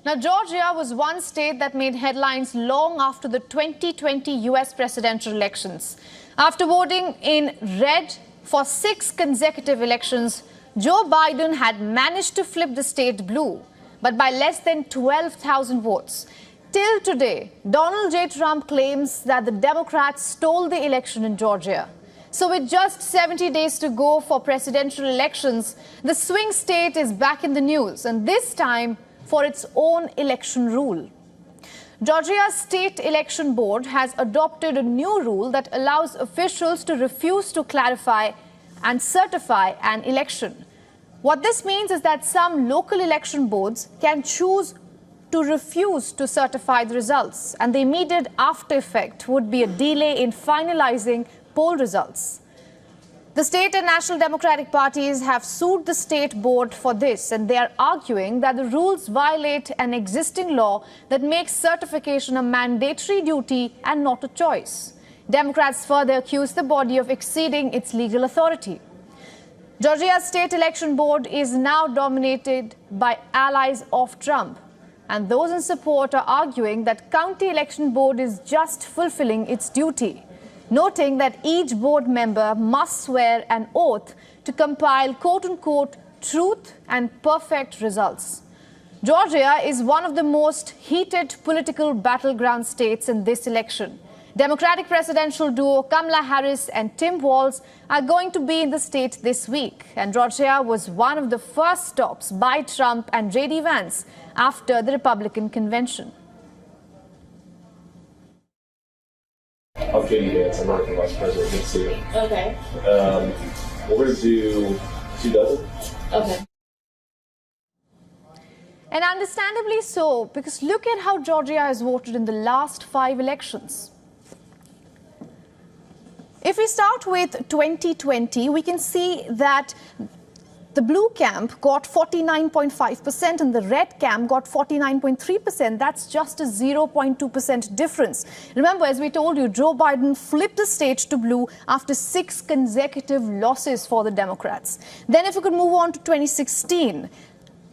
Now, Georgia was one state that made headlines long after the 2020 US presidential elections. After voting in red for 6 consecutive elections, Joe Biden had managed to flip the state blue, but by less than 12,000 votes. Till today, Donald J. Trump claims that the Democrats stole the election in Georgia. So with just 70 days to go for presidential elections, the swing state is back in the news, and this time for its own election rule. Georgia's State Election Board has adopted a new rule that allows officials to refuse to clarify and certify an election. What this means is that some local election boards can choose to refuse to certify the results, and the immediate after effect would be a delay in finalizing poll results. The state and National Democratic parties have sued the state board for this, and they are arguing that the rules violate an existing law that makes certification a mandatory duty and not a choice. Democrats further accuse the body of exceeding its legal authority. Georgia's State Election Board is now dominated by allies of Trump, and those in support are arguing that County Election Board is just fulfilling its duty, noting that each board member must swear an oath to compile quote-unquote truth and perfect results. Georgia is one of the most heated political battleground states in this election. Democratic presidential duo Kamala Harris and Tim Walz are going to be in the state this week, and Georgia was one of the first stops by Trump and J.D. Vance after the Republican convention. I'm J.D. Vance. I'm running for Vice President. Good to see you. Okay. We're going to do 2 dozen. Okay. And understandably so, because look at how Georgia has voted in the last 5 elections. If we start with 2020, we can see that the blue camp got 49.5% and the red camp got 49.3%. That's just a 0.2% difference. Remember, as we told you, Joe Biden flipped the state to blue after 6 consecutive losses for the Democrats. Then if we could move on to 2016,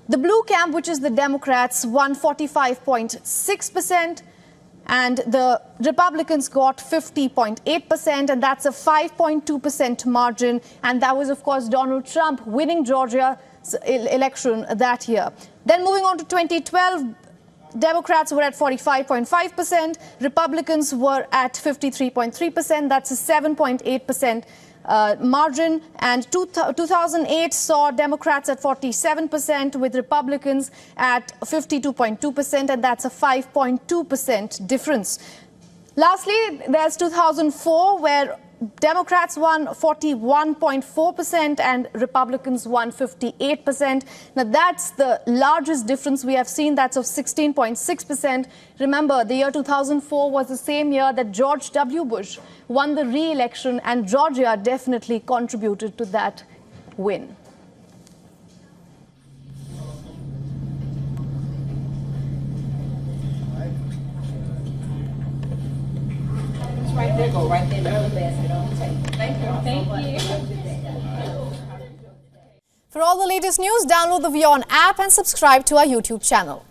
the blue camp, which is the Democrats, won 45.6%. And the Republicans got 50.8%, and that's a 5.2% margin. And that was, of course, Donald Trump winning Georgia's election that year. Then moving on to 2012, Democrats were at 45.5%, Republicans were at 53.3%. That's a 7.8% margin, and 2008 saw Democrats at 47% with Republicans at 52.2%, and that's a 5.2% difference. Lastly, there's 2004 where Democrats won 41.4% and Republicans won 58%. Now, that's the largest difference we have seen. That's of 16.6%. Remember, the year 2004 was the same year that George W. Bush won the re-election, and Georgia definitely contributed to that win. Right there, go right there in the early basket on the table. Thank you. Thank you. For all the latest news, download the WION app and subscribe to our YouTube channel.